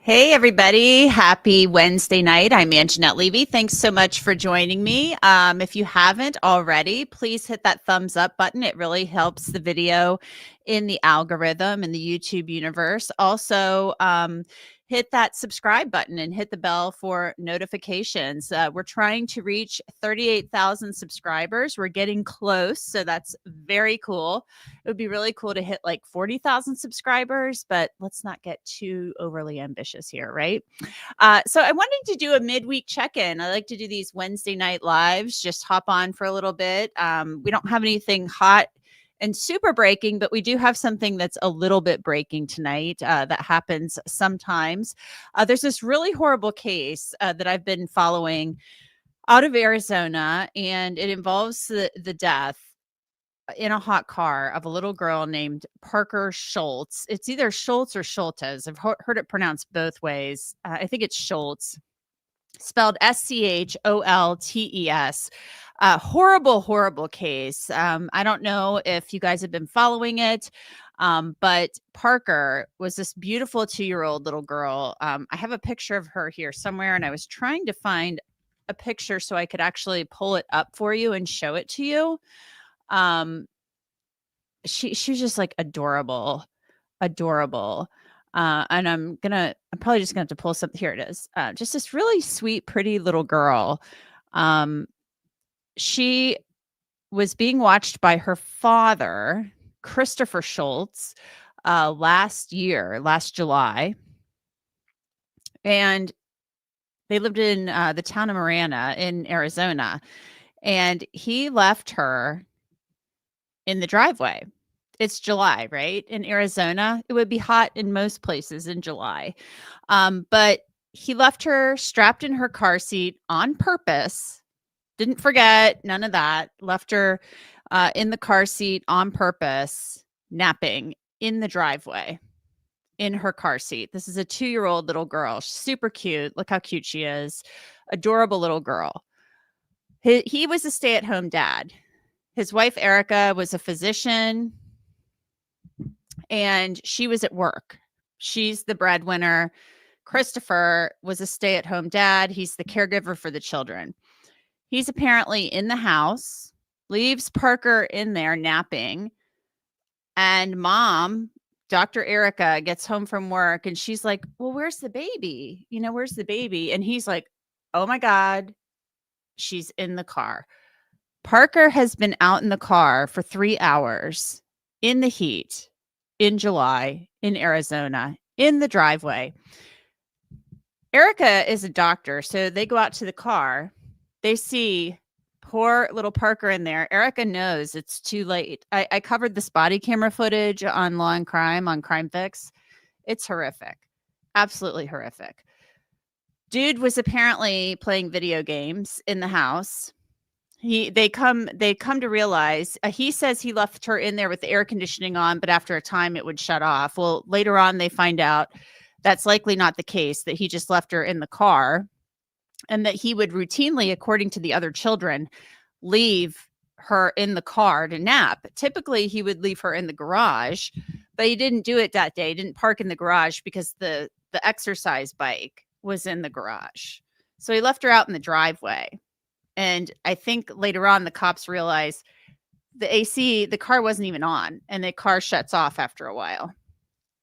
Hey, everybody. Happy Wednesday night. I'm Angenette Levy. Thanks so much for joining me. If you haven't already, please hit that thumbs up button. It really helps the video in the algorithm in the YouTube universe. Also, hit that subscribe button and hit the bell for notifications. We're trying to reach 38,000 subscribers. We're getting close, so that's very cool. It would be really cool to hit like 40,000 subscribers, but let's not get too overly ambitious here, right? So I wanted to do a midweek check-in. I like to do these Wednesday night lives, just hop on for a little bit. We don't have anything hot and super breaking, but we do have something that's a little bit breaking tonight that happens sometimes. There's this really horrible case that I've been following out of Arizona, and it involves the death in a hot car of a little girl named Parker Schultz. It's either Schultz or Schultes. I've heard it pronounced both ways. I think it's Schultz, spelled Scholtes. Horrible, horrible case. I don't know if you guys have been following it, but Parker was this beautiful 2-year-old little girl. I have a picture of her here somewhere, and I was trying to find a picture so I could actually pull it up for you and show it to you. She was just like adorable. And I'm probably just gonna have to pull something. Here it is. Just this really sweet, pretty little girl. She was being watched by her father, Christopher Schultz, last July. And they lived in the town of Marana in Arizona. And he left her in the driveway. It's July, right? In Arizona, it would be hot in most places in July. But he left her strapped in her car seat on purpose. Didn't forget, none of that. Left her in the car seat on purpose, napping in the driveway in her car seat. This is a 2-year-old little girl. She's super cute. Look how cute she is. Adorable little girl. He was a stay-at-home dad. His wife, Erica, was a physician, and she was at work. She's the breadwinner. Christopher was a stay-at-home dad. He's the caregiver for the children. He's apparently in the house, leaves Parker in there napping, and mom, Dr. Erica, gets home from work, and she's like, well, where's the baby? Where's the baby? And he's like, oh, my God, she's in the car. Parker has been out in the car for 3 hours in the heat in July in Arizona in the driveway. Erica is a doctor, so they go out to the car. They see poor little Parker in there. Erica knows it's too late. I covered this body camera footage on Law and Crime on Crime Fix. It's horrific. Absolutely horrific. Dude was apparently playing video games in the house. They come to realize he says he left her in there with the air conditioning on, but after a time it would shut off. Well, later on they find out that's likely not the case, that he just left her in the car, and that he would routinely, according to the other children, leave her in the car to nap. Typically he would leave her in the garage, but he didn't do it that day. He didn't park in the garage because the exercise bike was in the garage. So he left her out in the driveway. And I think later on the cops realized the car wasn't even on, and the car shuts off after a while.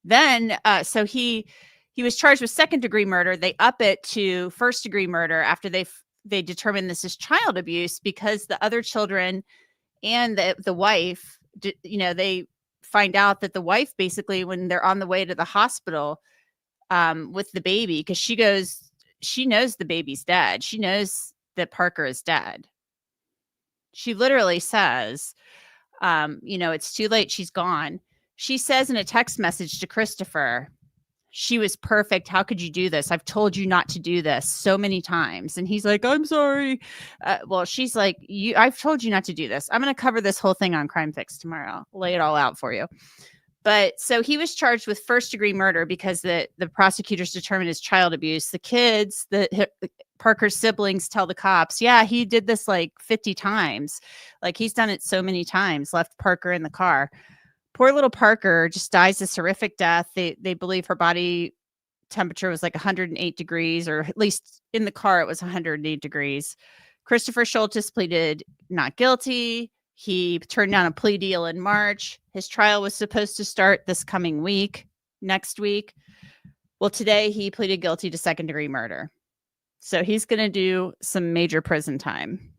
Then, so he was charged with second-degree murder. They up it to first-degree murder after they determined this is child abuse, because the other children and the wife, they find out that the wife, basically, when they're on the way to the hospital with the baby, because she knows the baby's dead. She knows that Parker is dead. She literally says, it's too late. She's gone. She says in a text message to Christopher, she was perfect. How could you do this? I've told you not to do this so many times. And he's like, I'm sorry. Well, she's like, I've told you not to do this. I'm going to cover this whole thing on Crime Fix tomorrow. Lay it all out for you. But so he was charged with first-degree murder because the prosecutors determined as child abuse. The kids, Parker's siblings, tell the cops, yeah, he did this like 50 times. Like, he's done it so many times, left Parker in the car. Poor little Parker just dies this horrific death. They believe her body temperature was like 108 degrees, or at least in the car, it was 108 degrees. Christopher Schultz pleaded not guilty. He turned down a plea deal in March. His trial was supposed to start this coming week, next week. Well, today he pleaded guilty to second-degree murder. So he's going to do some major prison time.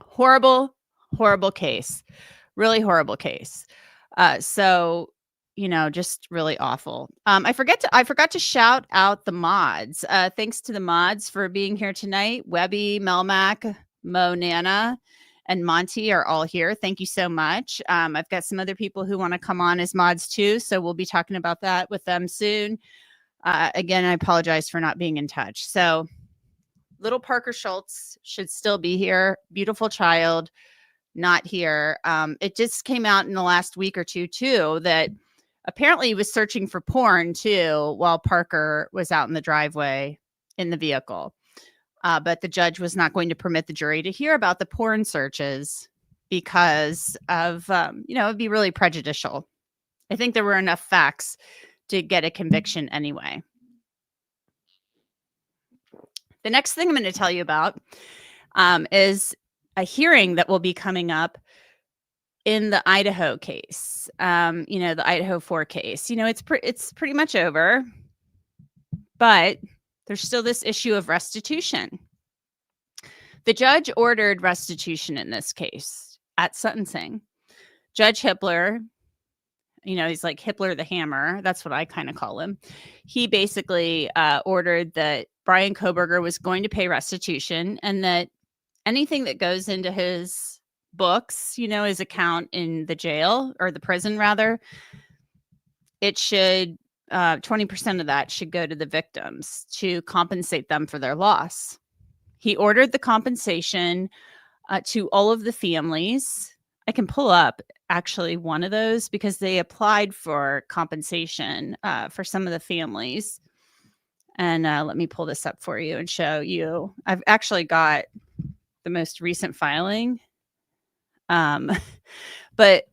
Horrible, horrible case. Really horrible case. So, just really awful. I forgot to shout out the mods. Thanks to the mods for being here tonight. Webby, Melmac, Mo, Nana, and Monty are all here. Thank you so much. I've got some other people who want to come on as mods too, so we'll be talking about that with them soon. Again, I apologize for not being in touch. So little Parker Schultz should still be here. Beautiful child, not here. It just came out in the last week or two too that apparently he was searching for porn too while Parker was out in the driveway in the vehicle. But the judge was not going to permit the jury to hear about the porn searches because of, it'd be really prejudicial. I think there were enough facts to get a conviction anyway. The next thing I'm going to tell you about is a hearing that will be coming up in the Idaho case, the Idaho 4 case. It's pretty much over, but there's still this issue of restitution. The judge ordered restitution in this case at sentencing. Judge Hippler, he's like Hippler the Hammer. That's what I kind of call him. He basically ordered that Bryan Kohberger was going to pay restitution, and that anything that goes into his books, his account in the jail or the prison rather, it should 20% of that should go to the victims to compensate them for their loss. He ordered the compensation to all of the families. I can pull up actually one of those because they applied for compensation for some of the families. And let me pull this up for you and show you. I've actually got the most recent filing. But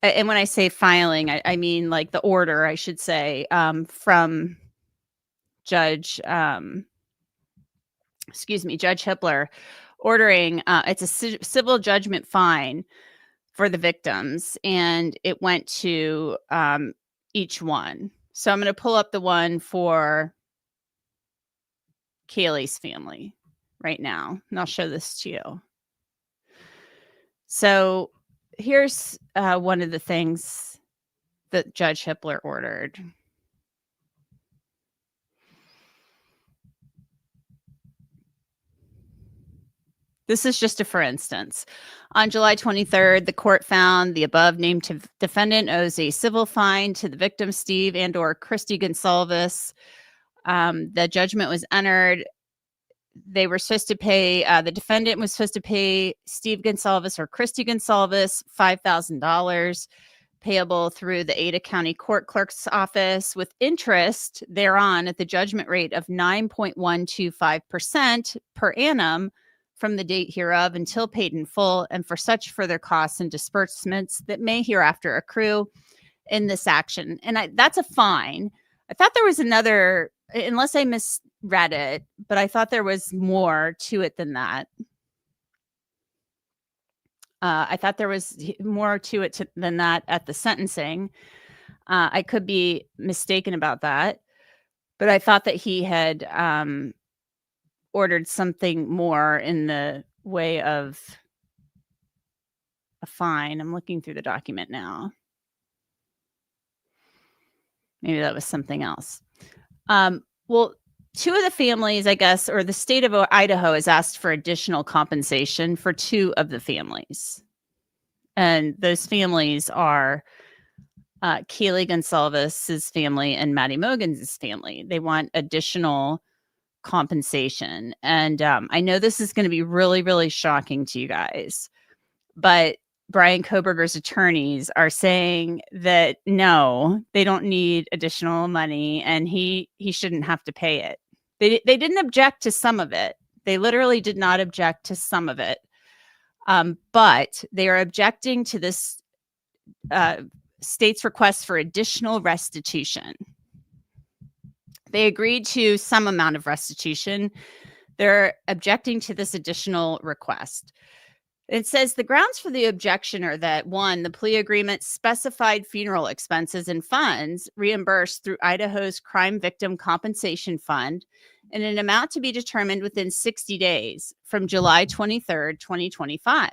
and when I say filing, I mean like the order, I should say, from Judge Hippler ordering, it's a civil judgment fine for the victims, and it went to each one. So I'm going to pull up the one for Kaylee's family right now, and I'll show this to you. So here's one of the things that Judge Hippler ordered. This is just a for instance. On July 23rd, the court found the above named defendant owes a civil fine to the victim, Steve and or Christy Goncalves. The judgment was entered. They were supposed to pay, the defendant was supposed to pay Steve Goncalves or Christy Goncalves $5,000 payable through the Ada County Court Clerk's Office with interest thereon at the judgment rate of 9.125% per annum from the date hereof until paid in full, and for such further costs and disbursements that may hereafter accrue in this action. And that's a fine. I thought there was another, unless I misread it, but I thought there was more to it than that. I thought there was more to it than that at the sentencing. I could be mistaken about that, but I thought that he had ordered something more in the way of a fine. I'm looking through the document now. Maybe that was something else. Well, two of the families, I guess, or the state of Idaho has asked for additional compensation for two of the families. And those families are Kaylee Goncalves' family and Maddie Mogen's family. They want additional compensation. And I know this is going to be really, really shocking to you guys, but Bryan Kohberger's attorneys are saying that no, they don't need additional money, and he shouldn't have to pay it. They didn't object to some of it. They literally did not object to some of it. But they are objecting to this state's request for additional restitution. They agreed to some amount of restitution. They're objecting to this additional request. It says the grounds for the objection are that, one, the plea agreement specified funeral expenses and funds reimbursed through Idaho's Crime Victim Compensation Fund in an amount to be determined within 60 days from July 23rd, 2025.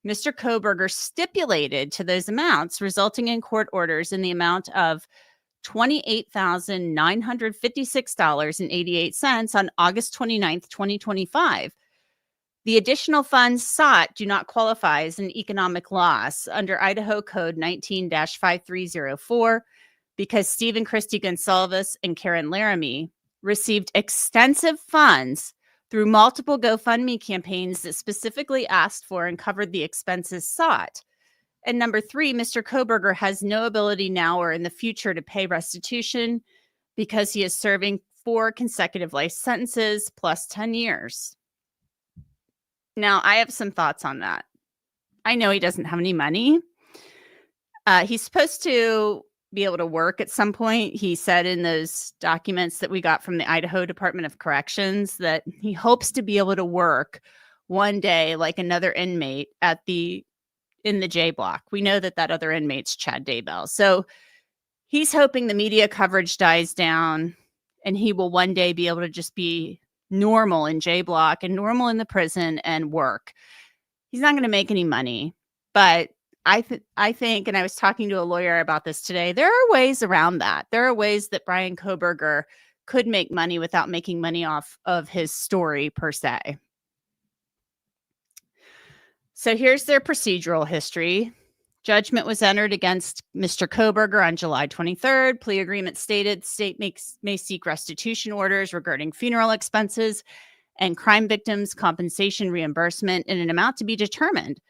Mr. Kohberger stipulated to those amounts, resulting in court orders in the amount of $28,956.88 on August 29th, 2025. The additional funds sought do not qualify as an economic loss under Idaho Code 19-5304 because Steve and Christy Goncalves and Karen Laramie received extensive funds through multiple GoFundMe campaigns that specifically asked for and covered the expenses sought. And number three, Mr. Kohberger has no ability now or in the future to pay restitution because he is serving 4 consecutive life sentences plus 10 years. Now, I have some thoughts on that. I know he doesn't have any money. He's supposed to be able to work at some point. He said in those documents that we got from the Idaho Department of Corrections that he hopes to be able to work one day like another inmate in the J block. We know that other inmate's Chad Daybell. So he's hoping the media coverage dies down and he will one day be able to just be normal in J block and normal in the prison and work. He's not going to make any money, but I think, and I was talking to a lawyer about this today, there are ways around that. There are ways that Bryan Kohberger could make money without making money off of his story per se. So here's their procedural history. Judgment was entered against Mr. Kohberger on July 23rd. Plea agreement stated state may seek restitution orders regarding funeral expenses and crime victims' compensation reimbursement in an amount to be determined.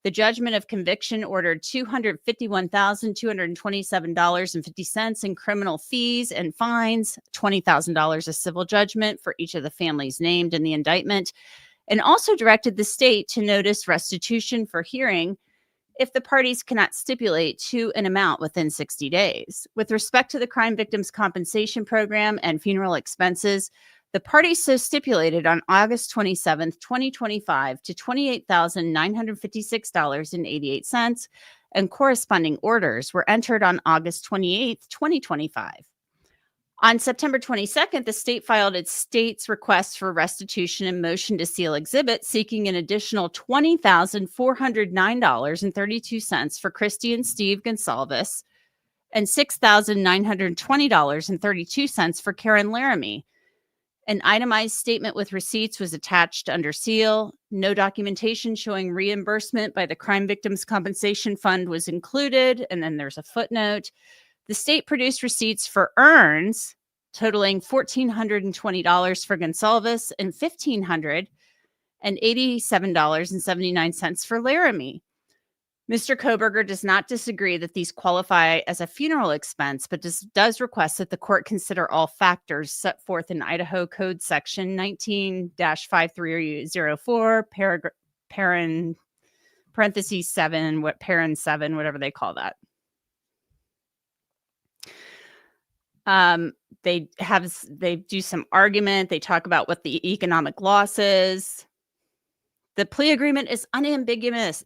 The judgment of conviction ordered $251,227.50 in criminal fees and fines, $20,000 a civil judgment for each of the families named in the indictment, and also directed the state to notice restitution for hearing if the parties cannot stipulate to an amount within 60 days. With respect to the Crime Victims Compensation Program and funeral expenses, the parties so stipulated on August 27th, 2025 to $28,956.88, and corresponding orders were entered on August 28th, 2025. On September 22nd, the state filed its state's request for restitution and motion to seal exhibit, seeking an additional $20,409.32 for Christy and Steve Goncalves and $6,920.32 for Karen Laramie. An itemized statement with receipts was attached under seal. No documentation showing reimbursement by the Crime Victims Compensation Fund was included. And then there's a footnote. The state produced receipts for urns totaling $1,420 for Goncalves and $1,587.79 for Laramie. Mr. Kohberger does not disagree that these qualify as a funeral expense, but does request that the court consider all factors set forth in Idaho Code Section 19-5304, parentheses 7, parent 7, whatever they call that. They do some argument. They talk about what the economic loss is. The plea agreement is unambiguous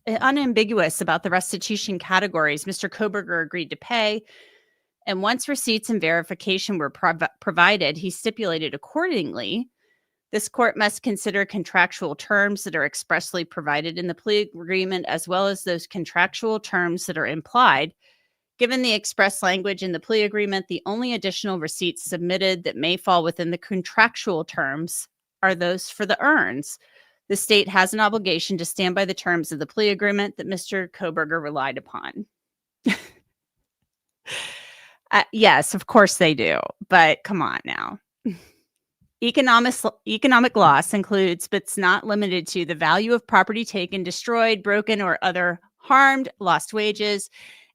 about the restitution categories Mr. Kohberger agreed to pay. And once receipts and verification were provided, he stipulated accordingly. This court must consider contractual terms that are expressly provided in the plea agreement, as well as those contractual terms that are implied. Given the express language in the plea agreement, the only additional receipts submitted that may fall within the contractual terms are those for the urns. The state has an obligation to stand by the terms of the plea agreement that Mr. Kohberger relied upon. Yes, of course they do, but come on now. Economic loss includes, but it's not limited to, the value of property taken, destroyed, broken, or other harmed, lost wages,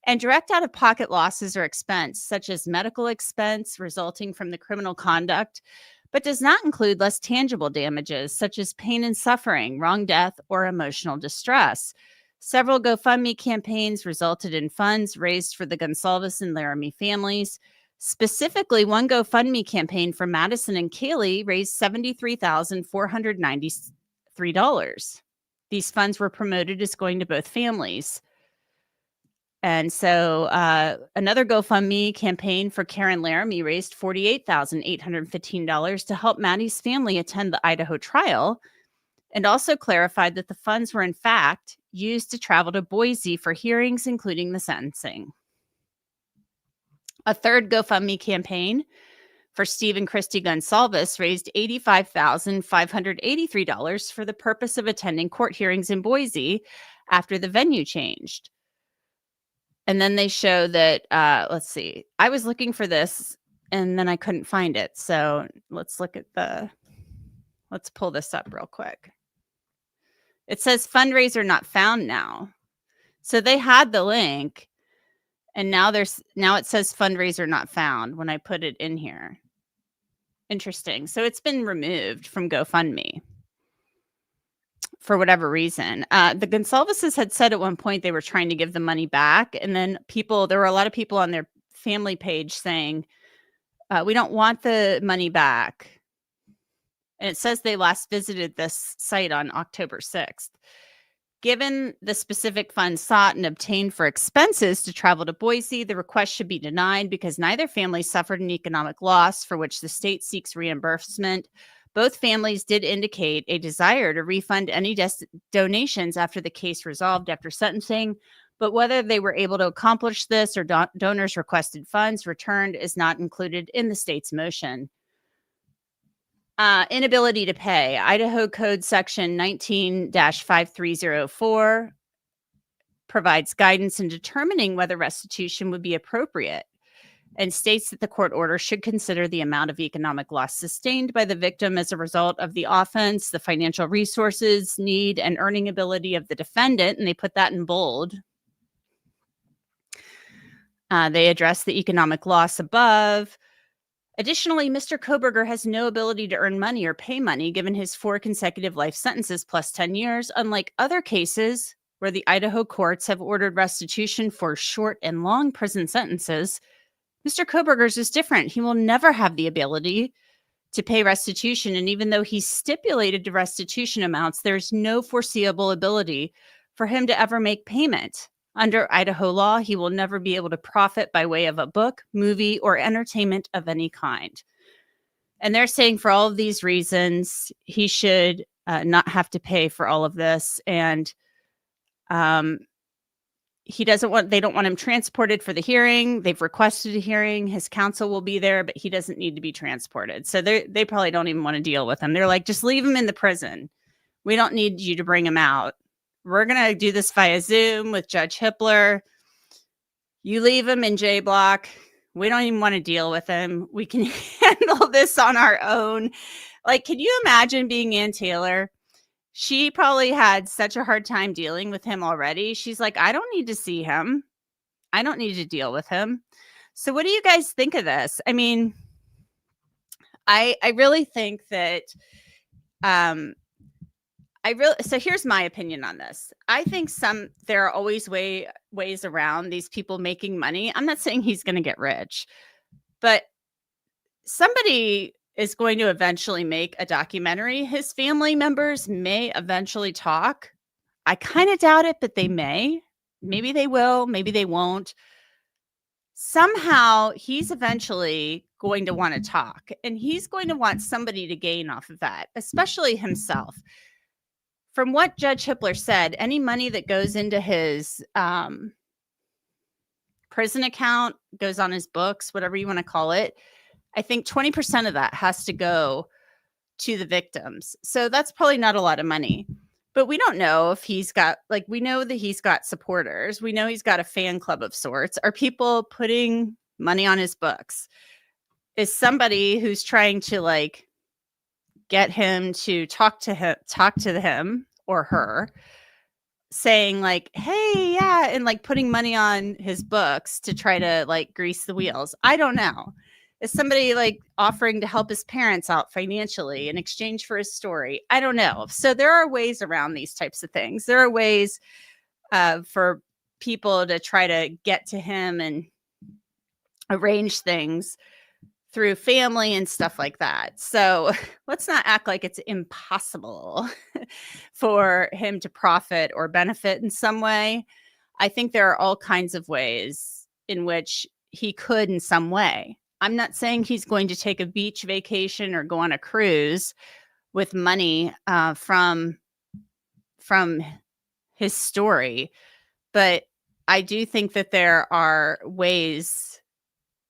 and direct out-of-pocket losses or expense, such as medical expense resulting from the criminal conduct, but does not include less tangible damages, such as pain and suffering, wrong death, or emotional distress. Several GoFundMe campaigns resulted in funds raised for the Goncalves and Laramie families. Specifically, one GoFundMe campaign for Madison and Kaylee raised $73,493. These funds were promoted as going to both families. And so another GoFundMe campaign for Karen Laramie raised $48,815 to help Maddie's family attend the Idaho trial, and also clarified that the funds were in fact used to travel to Boise for hearings, including the sentencing. A third GoFundMe campaign for Steve and Christy Goncalves raised $85,583 for the purpose of attending court hearings in Boise after the venue changed. And then they show that, let's see, I was looking for this and then I couldn't find it. So let's pull this up real quick. It says fundraiser not found now. So they had the link and now it says fundraiser not found when I put it in here. Interesting. So it's been removed from GoFundMe for whatever reason. The Goncalveses had said at one point they were trying to give the money back. And then there were a lot of people on their family page saying, we don't want the money back. And it says they last visited this site on October 6th. Given the specific funds sought and obtained for expenses to travel to Boise, the request should be denied because neither family suffered an economic loss for which the state seeks reimbursement. Both families did indicate a desire to refund any donations after the case resolved after sentencing, but whether they were able to accomplish this or donors requested funds returned is not included in the state's motion. Inability to pay. Idaho Code Section 19-5304 provides guidance in determining whether restitution would be appropriate and states that the court order should consider the amount of economic loss sustained by the victim as a result of the offense, the financial resources, need, and earning ability of the defendant, and they put that in bold. They address the economic loss above. Additionally, Mr. Kohberger has no ability to earn money or pay money given his 4 consecutive life sentences plus 10 years, unlike other cases where the Idaho courts have ordered restitution for short and long prison sentences. Mr. Kohberger's is different. He will never have the ability to pay restitution, and even though he's stipulated to restitution amounts, there's no foreseeable ability for him to ever make payment. Under Idaho law, he will never be able to profit by way of a book, movie, or entertainment of any kind. And they're saying for all of these reasons, he should not have to pay for all of this. And they don't want him transported for the hearing. They've requested a hearing. His counsel will be there, but he doesn't need to be transported. So they probably don't even want to deal with him. They're like, just leave him in the prison. We don't need you to bring him out. We're going to do this via Zoom with Judge Hippler. You leave him in J Block. We don't even want to deal with him. We can handle this on our own. Like, can you imagine being Ann Taylor? She probably had such a hard time dealing with him already. She's like, I don't need to see him. I don't need to deal with him. So what do you guys think of this? I mean, I really think that so here's my opinion on this. I think there are always ways around these people making money. I'm not saying he's going to get rich, but somebody is going to eventually make a documentary. His family members may eventually talk. I kind of doubt it, but they may. Maybe they will, maybe they won't. Somehow he's eventually going to want to talk, and he's going to want somebody to gain off of that, especially himself. From what Judge Hippler said, any money that goes into his prison account, goes on his books, whatever you want to call it, I think 20% of that has to go to the victims. So that's probably not a lot of money. But we don't know if we know that he's got supporters. We know he's got a fan club of sorts. Are people putting money on his books? Is somebody who's trying to get him to talk to him or her, saying hey, yeah, and putting money on his books to try to grease the wheels? I don't know. Is somebody offering to help his parents out financially in exchange for his story? I don't know. So there are ways around these types of things. There are ways for people to try to get to him and arrange things through family and stuff like that. So let's not act like it's impossible for him to profit or benefit in some way. I think there are all kinds of ways in which he could in some way. I'm not saying he's going to take a beach vacation or go on a cruise with money from his story, but I do think that there are ways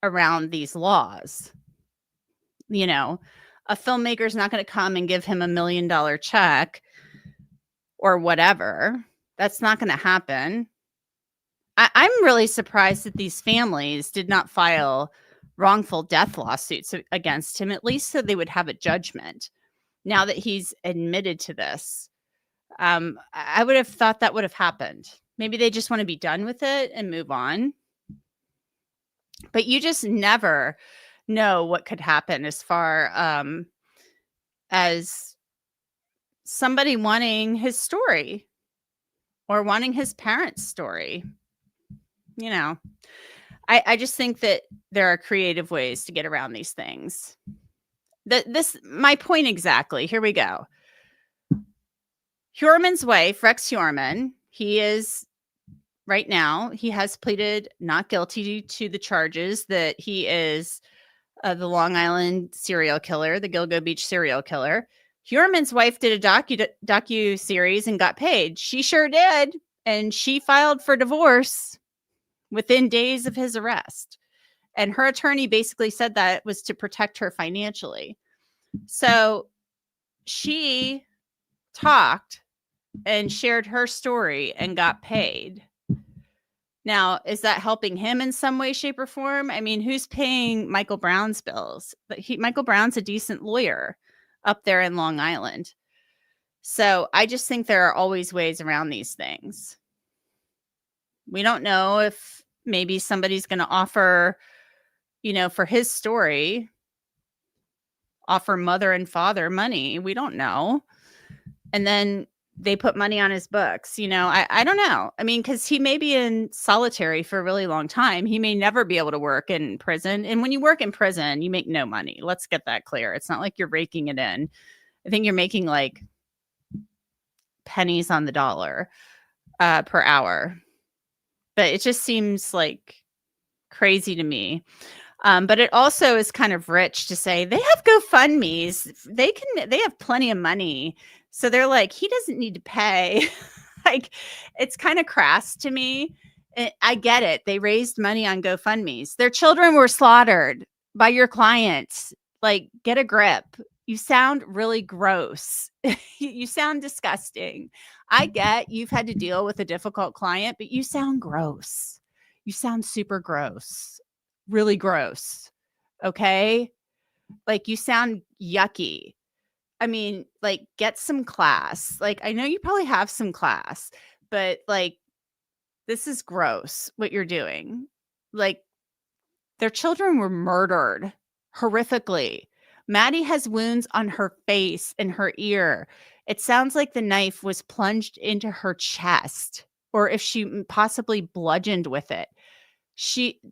around these laws. You know, a filmmaker's not going to come and give him $1 million check or whatever. That's not going to happen. I'm really surprised that these families did not file wrongful death lawsuits against him, at least so they would have a judgment. Now that he's admitted to this, I would have thought that would have happened. Maybe they just want to be done with it and move on. But you just never know what could happen as far as somebody wanting his story or wanting his parents' story. You know, I just think that there are creative ways to get around these things. My point exactly. Here we go. Hjorman's wife, Rex Hjorman, he is right now, he has pleaded not guilty to the charges that he is the Long Island serial killer, the Gilgo Beach serial killer. Hjorman's wife did a docu-series and got paid. She sure did. And she filed for divorce within days of his arrest. And her attorney basically said that it was to protect her financially. So she talked and shared her story and got paid. Now, is that helping him in some way, shape, or form? I mean, who's paying Michael Brown's bills? Michael Brown's a decent lawyer up there in Long Island. So I just think there are always ways around these things. We don't know if maybe somebody's going to offer, for his story, offer mother and father money. We don't know. And then they put money on his books. I don't know. I mean, because he may be in solitary for a really long time. He may never be able to work in prison. And when you work in prison, you make no money. Let's get that clear. It's not like you're raking it in. I think you're making like pennies on the dollar per hour. But it just seems like crazy to me. But it also is kind of rich to say they have GoFundMes. They have plenty of money. So they're like, he doesn't need to pay. Like, it's kind of crass to me. I get it. They raised money on GoFundMes. Their children were slaughtered by your clients. Like, get a grip. You sound really gross. You sound disgusting. I get you've had to deal with a difficult client, but you sound gross. You sound super gross. Really gross. Okay? Like, you sound yucky. I mean, like, get some class. Like, I know you probably have some class, but like, this is gross what you're doing. Like, their children were murdered horrifically. Maddie has wounds on her face and her ear. It sounds like the knife was plunged into her chest, or if she possibly bludgeoned with it. Xana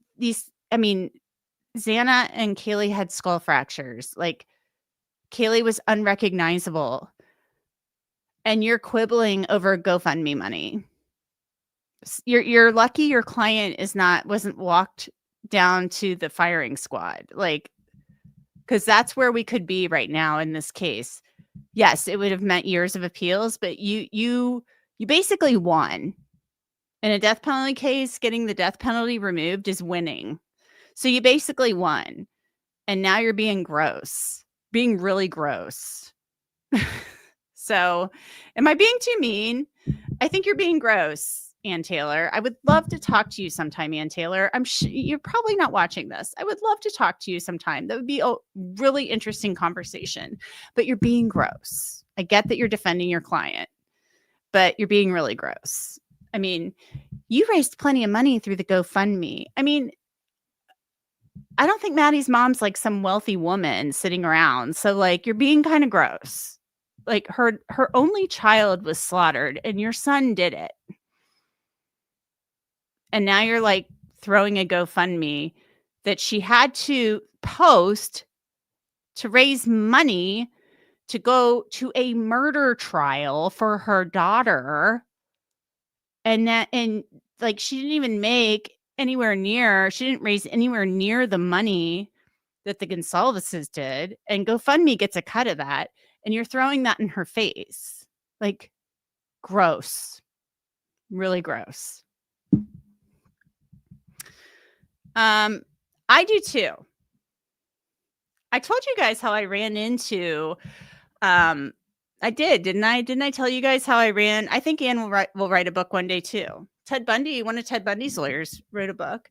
and Kaylee had skull fractures. Like, Kaylee was unrecognizable. And you're quibbling over GoFundMe money. You're lucky your client wasn't walked down to the firing squad. Like, because that's where we could be right now in this case. Yes, it would have meant years of appeals, but you basically won. In a death penalty case, getting the death penalty removed is winning. So you basically won. And now you're being gross. Being really gross. So, am I being too mean? I think you're being gross, Ann Taylor. I would love to talk to you sometime, Ann Taylor. You're probably not watching this. I would love to talk to you sometime. That would be a really interesting conversation. But you're being gross. I get that you're defending your client, but you're being really gross. I mean, you raised plenty of money through the GoFundMe. I mean, I don't think Maddie's mom's like some wealthy woman sitting around. So, like, you're being kind of gross. Like, her only child was slaughtered and your son did it. And now you're like throwing a GoFundMe that she had to post to raise money to go to a murder trial for her daughter. And like, she didn't even make anywhere near, she didn't raise anywhere near the money that the Goncalveses did. And GoFundMe gets a cut of that. And you're throwing that in her face. Like, gross. Really gross. I do too. I told you guys how I ran into, I did, didn't I? Didn't I tell you guys how I ran? I think Anne will write a book one day too. Ted Bundy, one of Ted Bundy's lawyers, wrote a book.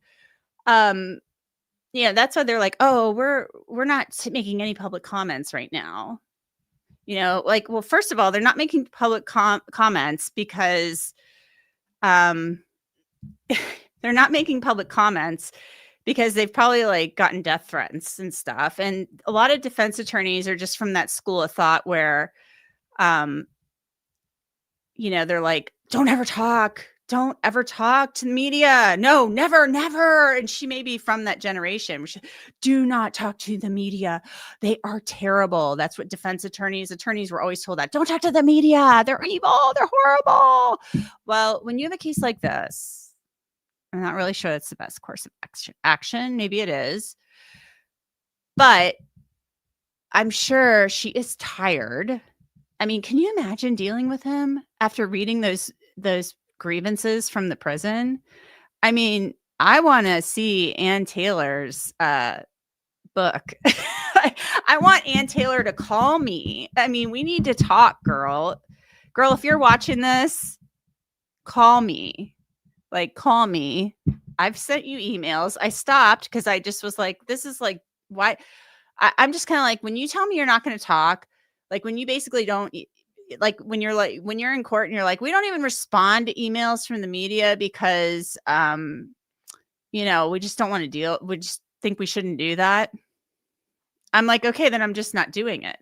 Yeah, that's why they're like, oh, we're not making any public comments right now. You know, like, well, first of all, they're not making public comments because, they're not making public comments because they've probably like gotten death threats and stuff. And a lot of defense attorneys are just from that school of thought where, you know, they're like, don't ever talk to the media. No, never. And she may be from that generation. Do not talk to the media. They are terrible. That's what defense attorneys were always told, that don't talk to the media. They're evil. They're horrible. Well, when you have a case like this, I'm not really sure that's the best course of action. Maybe it is. But I'm sure she is tired. I mean, can you imagine dealing with him after reading those grievances from the prison? I mean, I want to see Ann Taylor's book. I want Ann Taylor to call me. I mean, we need to talk, girl. Girl, if you're watching this, call me. Like, call me. I've sent you emails. I stopped because I just was like, this is like, why? I'm just kind of like, when you tell me you're not going to talk, like when you basically don't, like when you're in court and you're like, we don't even respond to emails from the media because, you know, we just don't want to deal. We just think we shouldn't do that. I'm like, okay, then I'm just not doing it.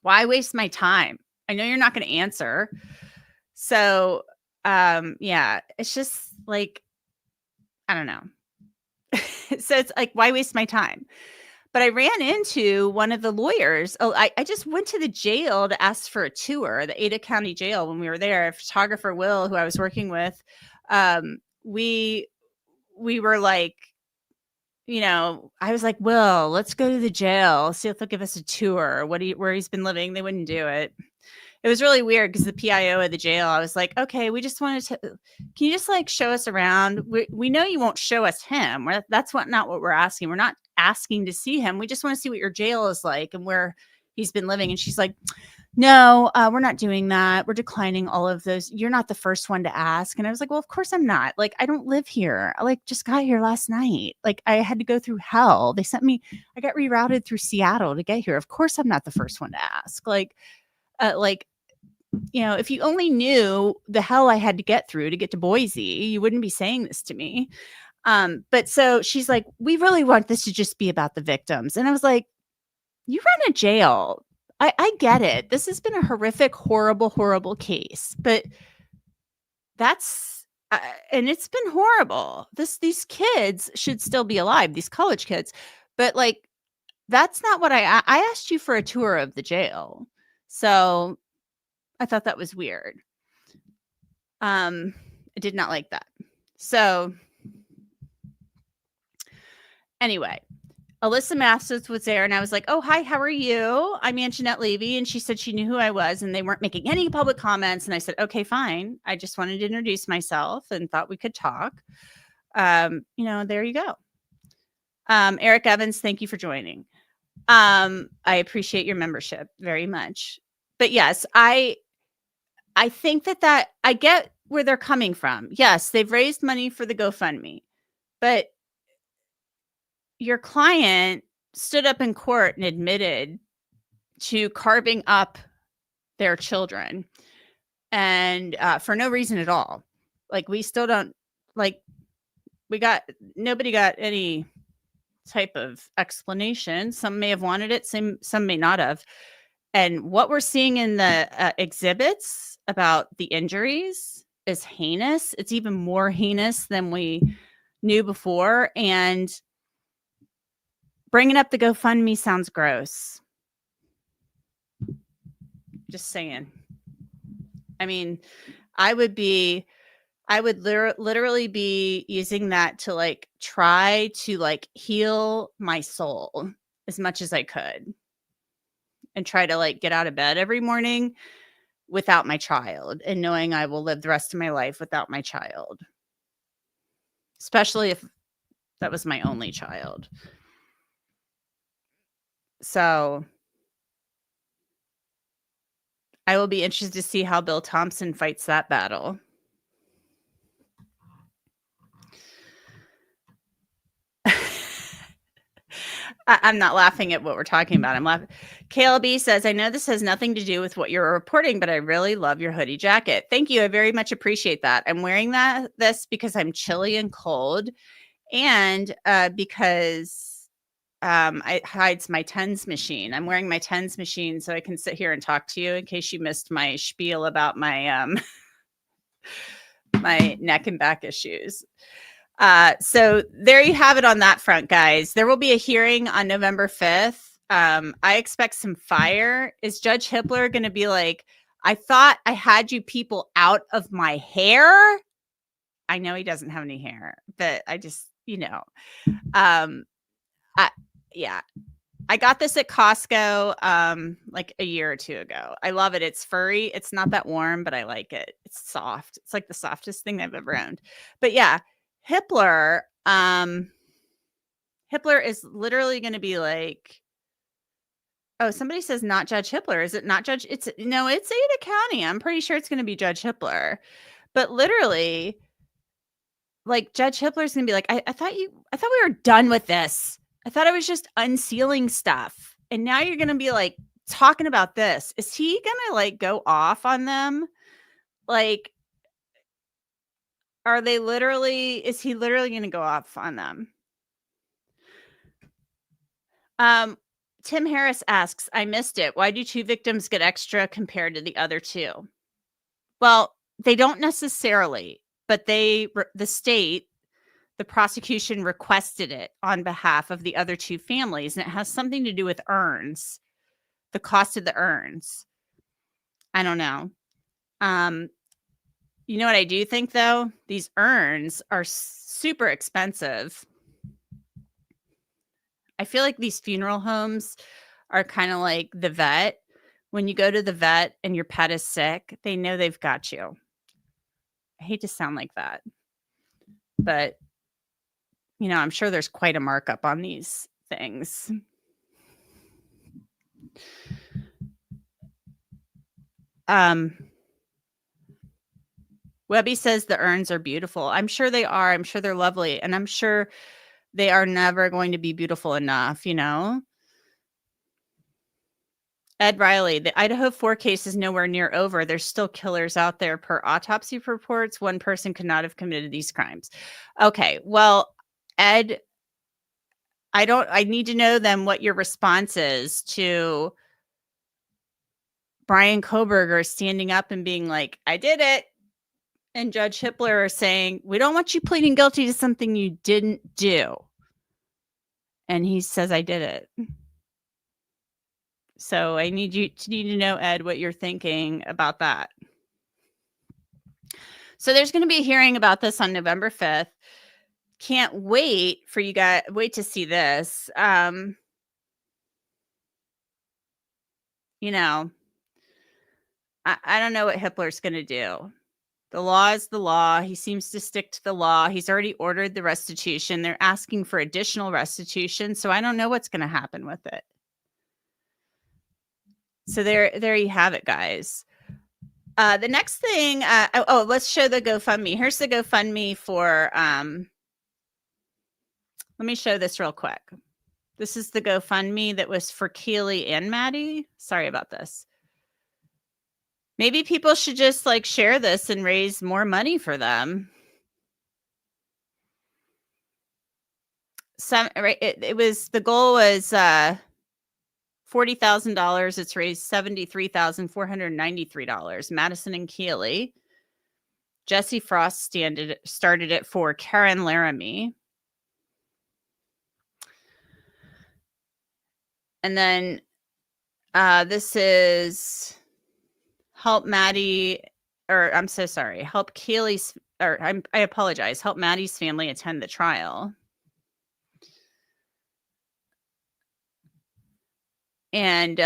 Why waste my time? I know you're not going to answer. So, yeah, it's just like, I don't know. So it's like, why waste my time? But I ran into one of the lawyers. Oh, I just went to the jail to ask for a tour, the Ada County Jail, when we were there. Photographer Will, who I was working with, we were like, you know, I was like, Will, let's go to the jail, see if they'll give us a tour. Where he's been living. They wouldn't do it. It was really weird because the PIO of the jail, I was like, okay, we just wanted to, can you just like show us around? We know you won't show us him. That's not what we're asking. We're not asking to see him. We just want to see what your jail is like and where he's been living. And she's like, no, we're not doing that. We're declining all of those. You're not the first one to ask. And I was like, well, of course I'm not. Like, I don't live here. I like just got here last night. Like, I had to go through hell. They sent me, I got rerouted through Seattle to get here. Of course I'm not the first one to ask. Like, you know, if you only knew the hell I had to get through to get to Boise, you wouldn't be saying this to me. But so she's like, we really want this to just be about the victims. And I was like, you run a jail. I get it. This has been a horrific, horrible, horrible case, but that's, and it's been horrible. These kids should still be alive, these college kids, but like, that's not what I asked you for a tour of the jail. So I thought that was weird. I did not like that. So anyway, Alyssa Masters was there and I was like, oh, hi, how are you? I'm Angenette Levy. And she said she knew who I was and they weren't making any public comments. And I said, okay, fine. I just wanted to introduce myself and thought we could talk. You know, there you go. Eric Evans, thank you for joining. I appreciate your membership very much. But yes, I think that I get where they're coming from. Yes, they've raised money for the GoFundMe, but your client stood up in court and admitted to carving up their children and for no reason at all. Like, we still don't, like, nobody got any type of explanation. Some may have wanted it, some may not have. And what we're seeing in the exhibits about the injuries is heinous. It's even more heinous than we knew before. And Bringing up the GoFundMe sounds gross. Just saying. I mean, I would literally be using that to like try to like heal my soul as much as I could and try to like get out of bed every morning without my child and knowing I will live the rest of my life without my child, especially if that was my only child. So I will be interested to see how Bill Thompson fights that battle. I'm not laughing at what we're talking about. I'm laughing. KLB says, I know this has nothing to do with what you're reporting, but I really love your hoodie jacket. Thank you. I very much appreciate that. I'm wearing this because I'm chilly and cold and because it hides my TENS machine. I'm wearing my TENS machine so I can sit here and talk to you in case you missed my spiel about my my neck and back issues. So there you have it on that front, guys. There will be a hearing on November 5th. I expect some fire. Is Judge Hippler going to be like, I thought I had you people out of my hair? I know he doesn't have any hair, but I just, yeah. I got this at Costco like a year or two ago. I love it. It's furry. It's not that warm, but I like it. It's soft. It's like the softest thing I've ever owned. But yeah, Hippler is literally going to be like, oh, somebody says not Judge Hippler. Is it not Judge? It's Ada County. I'm pretty sure it's going to be Judge Hippler. But literally, like Judge Hippler's going to be like, I thought we were done with this. I thought I was just unsealing stuff. And now you're going to be like talking about this. Is he going to like go off on them? Like, is he literally going to go off on them? Tim Harris asks, I missed it. Why do 2 victims get extra compared to the other 2? Well, they don't necessarily, but the prosecution requested it on behalf of the other 2 families, and it has something to do with urns, the cost of the urns. I don't know. You know what I do think, though? These urns are super expensive. I feel like these funeral homes are kind of like the vet. When you go to the vet and your pet is sick, they know they've got you. I hate to sound like that, but I'm sure there's quite a markup on these things. Webby says the urns are beautiful. I'm sure they are. I'm sure they're lovely. And I'm sure they are never going to be beautiful enough, Ed Riley, the Idaho 4 case is nowhere near over. There's still killers out there per autopsy reports. One person could not have committed these crimes. Okay, well, Ed, I need to know then what your response is to Bryan Kohberger standing up and being like, I did it. And Judge Hippler saying, we don't want you pleading guilty to something you didn't do. And he says, I did it. So I need to know, Ed, what you're thinking about that. So there's going to be a hearing about this on November 5th. Can't wait for you guys. Wait to see this. I don't know what Hippler's going to do. The law is the law. He seems to stick to the law. He's already ordered the restitution. They're asking for additional restitution. So I don't know what's going to happen with it. So there you have it, guys. The next thing, let's show the GoFundMe. Here's the GoFundMe for, let me show this real quick. This is the GoFundMe that was for Kaylee and Maddie. Sorry about this. Maybe people should just like share this and raise more money for them. The goal was $40,000. It's raised $73,493. Madison and Kaylee. Jesse Frost started it for Karen Laramie. And then this is help Maddie, or I'm so sorry, help Kaylee's, or I apologize, help Maddie's family attend the trial. And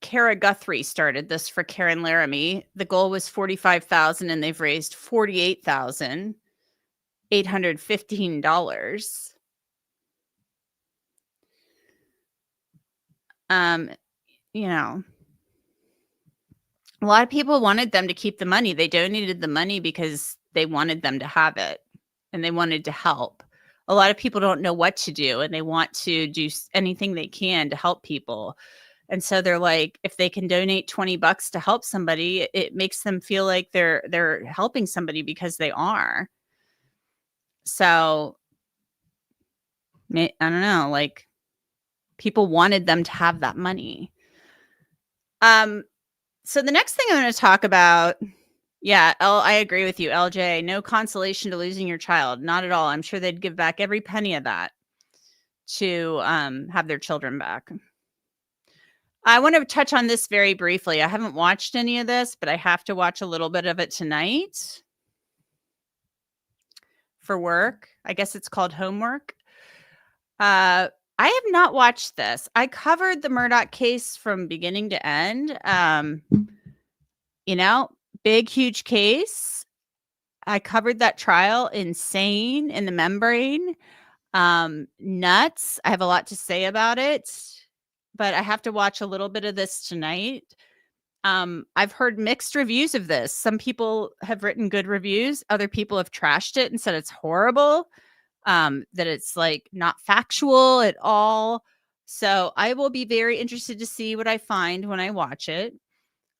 Kara Guthrie started this for Karen Laramie. The goal was $45,000 and they've raised $48,815. You know, a lot of people wanted them to keep the money. They donated the money because they wanted them to have it and they wanted to help. A lot of people don't know what to do and they want to do anything they can to help people. And so they're like, if they can donate $20 to help somebody, it makes them feel like they're helping somebody because they are. So I don't know, like people wanted them to have that money. So the next thing I'm going to talk about, yeah, I agree with you, LJ. No consolation to losing your child. Not at all. I'm sure they'd give back every penny of that to have their children back. I want to touch on this very briefly. I haven't watched any of this, but I have to watch a little bit of it tonight for work. I guess it's called homework. I have not watched this. I covered the Murdaugh case from beginning to end. Big, huge case. I covered that trial. Insane in the membrane. Nuts. I have a lot to say about it, but I have to watch a little bit of this tonight. I've heard mixed reviews of this. Some people have written good reviews. Other people have trashed it and said it's horrible, that it's like not factual at all. So I will be very interested to see what I find when I watch it.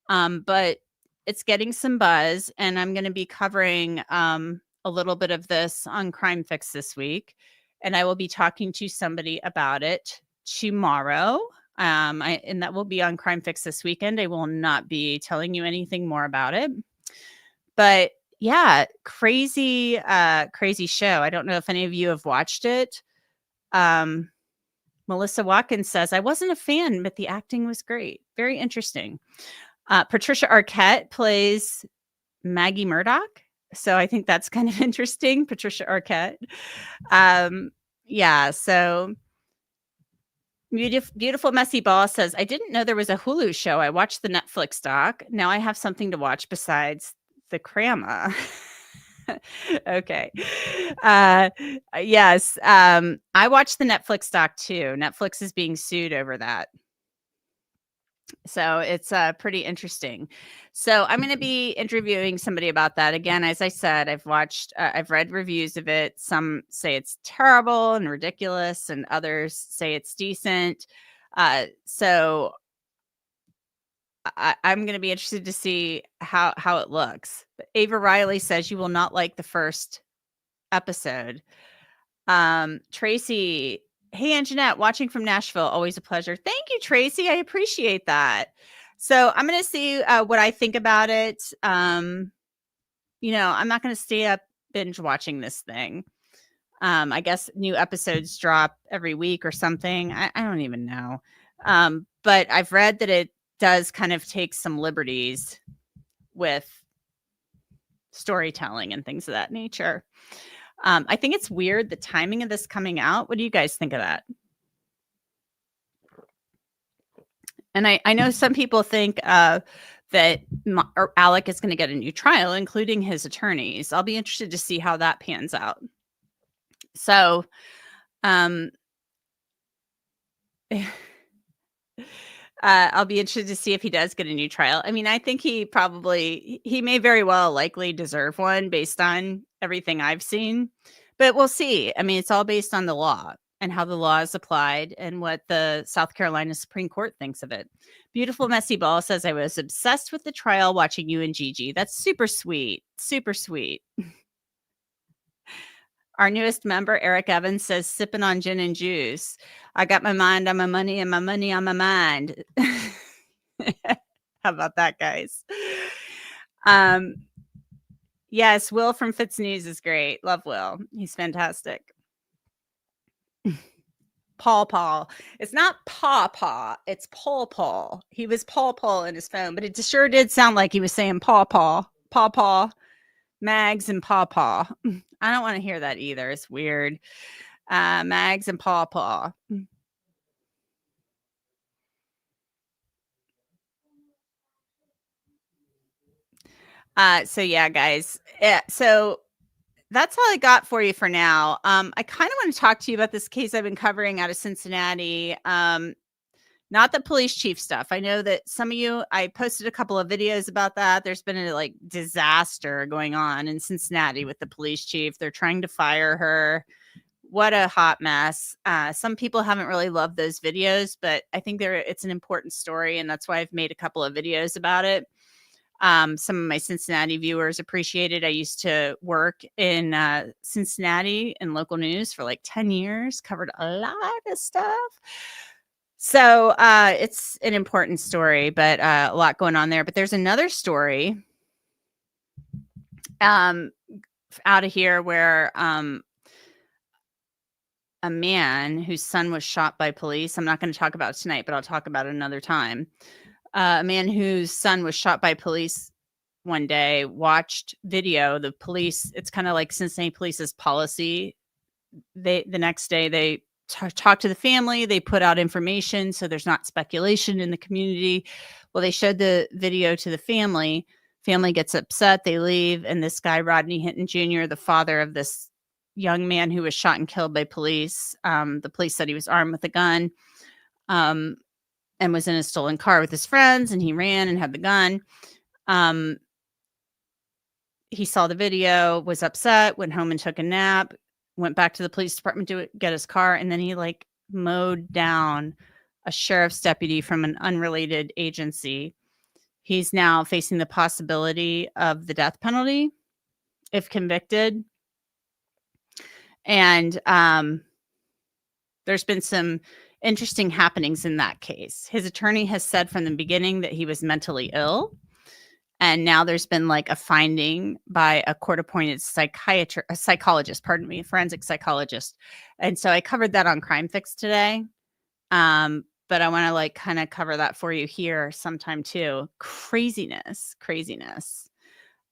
But it's getting some buzz, and I'm going to be covering a little bit of this on Crime Fix this week, and I will be talking to somebody about it tomorrow. And that will be on Crime Fix this weekend. I will not be telling you anything more about it. But yeah, crazy show. I don't know if any of you have watched it. Melissa Watkins says, I wasn't a fan, but the acting was great. Very interesting. Patricia Arquette plays Maggie Murdaugh. So I think that's kind of interesting. Patricia Arquette. Yeah. So Beautiful Messy Ball says, I didn't know there was a Hulu show. I watched the Netflix doc. Now I have something to watch besides the Crama. Okay. Yes. I watched the Netflix doc too. Netflix is being sued over that. So it's pretty interesting. So I'm going to be interviewing somebody about that. Again, as I said, I've read reviews of it. Some say it's terrible and ridiculous, and others say it's decent. So I'm going to be interested to see how it looks. But Ava Riley says you will not like the first episode. Tracy, hey, Angenette, watching from Nashville. Always a pleasure. Thank you, Tracy. I appreciate that. So I'm going to see what I think about it. I'm not going to stay up binge watching this thing. I guess new episodes drop every week or something. I don't even know. But I've read that it does kind of take some liberties with storytelling and things of that nature. I think it's weird the timing of this coming out. What do you guys think of that? And I know some people think that Alec is going to get a new trial, including his attorneys. I'll be interested to see how that pans out. So, I'll be interested to see if he does get a new trial. I mean, I think he may very well likely deserve one based on everything I've seen, but we'll see. I mean, it's all based on the law and how the law is applied and what the South Carolina Supreme Court thinks of it. Beautiful Messy Ball says, I was obsessed with the trial watching you and Gigi. That's super sweet. Super sweet. Our newest member, Eric Evans, says, sipping on gin and juice. I got my mind on my money and my money on my mind. How about that, guys? Yes, Will from Fitz News is great. Love Will. He's fantastic. Paul. It's not Paw. It's Paul. He was Paul in his phone, but it sure did sound like he was saying Paw. Mags and Paw. I don't want to hear that either. It's weird. Mags and Paw. So yeah, guys. So that's all I got for you for now. I kind of want to talk to you about this case I've been covering out of Cincinnati. Not the police chief stuff. I know that some of you, I posted a couple of videos about that. There's been a like disaster going on in Cincinnati with the police chief. They're trying to fire her. What a hot mess. Some people haven't really loved those videos, but I think it's an important story, and that's why I've made a couple of videos about it. Some of my Cincinnati viewers appreciate it. I used to work in Cincinnati in local news for like 10 years, covered a lot of stuff. So it's an important story, but a lot going on there. But there's another story out of here where a man whose son was shot by police. I'm not going to talk about it tonight, but I'll talk about it another time. A man whose son was shot by police one day watched video. The police, it's kind of like Cincinnati police's policy. The next day they talk to the family, they put out information so there's not speculation in the community. Well, they showed the video to the family gets upset, they leave, and this guy Rodney Hinton Jr., the father of this young man who was shot and killed by police, the police said he was armed with a gun, and was in a stolen car with his friends, and he ran and had the gun. He saw the video, was upset, went home and took a nap, went back to the police department to get his car, and then he like mowed down a sheriff's deputy from an unrelated agency. He's now facing the possibility of the death penalty if convicted. And there's been some interesting happenings in that case. His attorney has said from the beginning that he was mentally ill. And now there's been like a finding by a court-appointed forensic psychologist. And so I covered that on Crime Fix today. But I want to like kind of cover that for you here sometime too. Craziness.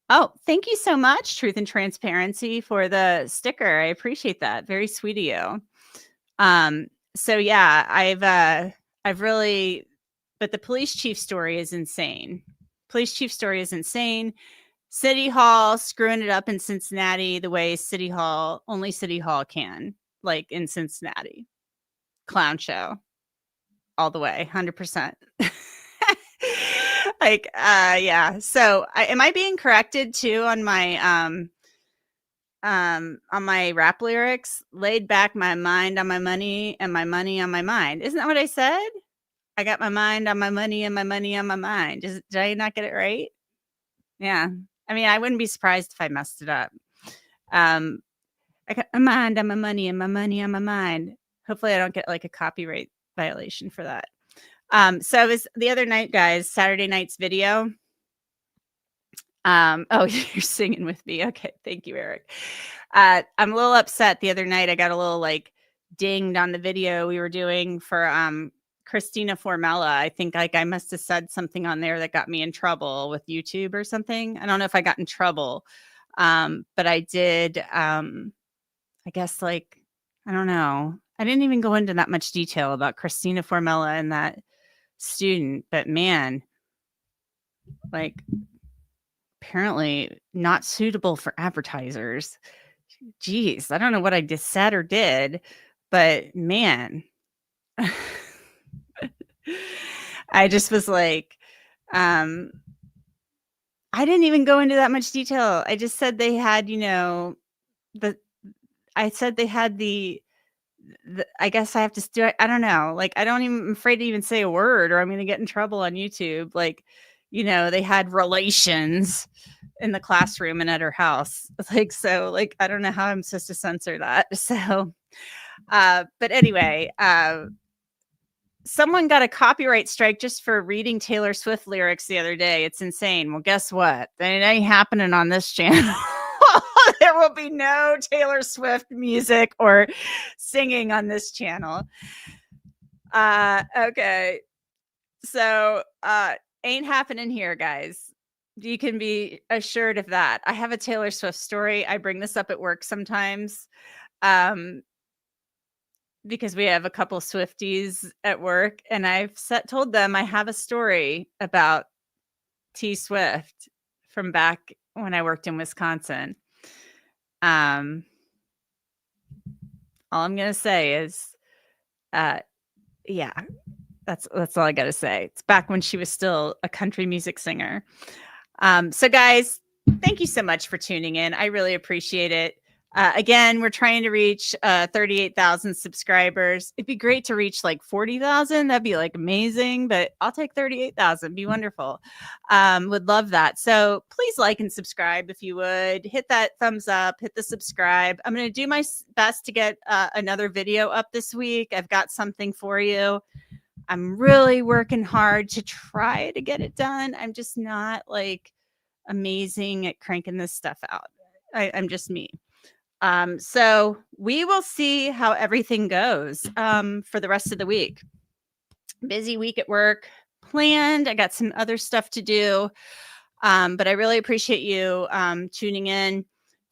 Oh, thank you so much, Truth and Transparency, for the sticker. I appreciate that. Very sweet of you. So yeah, I've really, but the police chief story is insane. City Hall screwing it up in Cincinnati the way only City Hall can, like in Cincinnati. Clown show. All the way, 100%. Like, yeah. So am I being corrected too on my rap lyrics? Laid back my mind on my money and my money on my mind. Isn't that what I said? I got my mind on my money and my money on my mind. Did I not get it right? Yeah. I mean, I wouldn't be surprised if I messed it up. I got my mind on my money and my money on my mind. Hopefully I don't get like a copyright violation for that. So it was the other night, guys, Saturday night's video. Oh, you're singing with me. Okay. Thank you, Eric. I'm a little upset. The other night I got a little like dinged on the video we were doing for Christina Formella. I think like I must have said something on there that got me in trouble with YouTube or something. I don't know if I got in trouble. But I did, I guess like, I don't know. I didn't even go into that much detail about Christina Formella and that student, but man, like apparently not suitable for advertisers. Geez, I don't know what I just said or did, but man, I just was like, I didn't even go into that much detail. I just said they had, I guess I have to do it. I don't know. Like, I'm afraid to even say a word or I'm going to get in trouble on YouTube. Like, they had relations in the classroom and at her house. Like, so like, I don't know how I'm supposed to censor that. So, but anyway, someone got a copyright strike just for reading Taylor Swift lyrics the other day. It's insane. Well, guess what? It ain't happening on this channel. There will be no Taylor Swift music or singing on this channel. Okay. So, ain't happening here, guys. You can be assured of that. I have a Taylor Swift story. I bring this up at work sometimes. Because we have a couple Swifties at work, and I've told them I have a story about T Swift from back when I worked in Wisconsin. All I'm gonna say is, yeah, that's all I gotta say. It's back when she was still a country music singer. So guys, thank you so much for tuning in. I really appreciate it. Again, we're trying to reach 38,000 subscribers. It'd be great to reach like 40,000. That'd be like amazing, but I'll take 38,000. Be wonderful. Would love that. So please like and subscribe if you would. Hit that thumbs up, hit the subscribe. I'm going to do my best to get another video up this week. I've got something for you. I'm really working hard to try to get it done. I'm just not like amazing at cranking this stuff out. I'm just me. So we will see how everything goes for the rest of the week. Busy week at work planned. I got some other stuff to do. But I really appreciate you tuning in.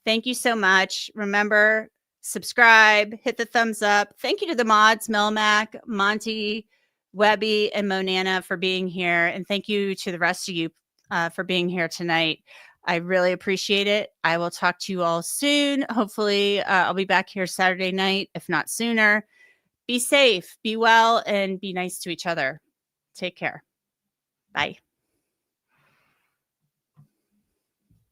Thank you so much. Remember, subscribe, hit the thumbs up. Thank you to the mods, Melmac, Monty, Webby, and Monana for being here. And thank you to the rest of you for being here tonight. I really appreciate it. I will talk to you all soon. Hopefully, I'll be back here Saturday night, if not sooner. Be safe, be well, and be nice to each other. Take care. Bye.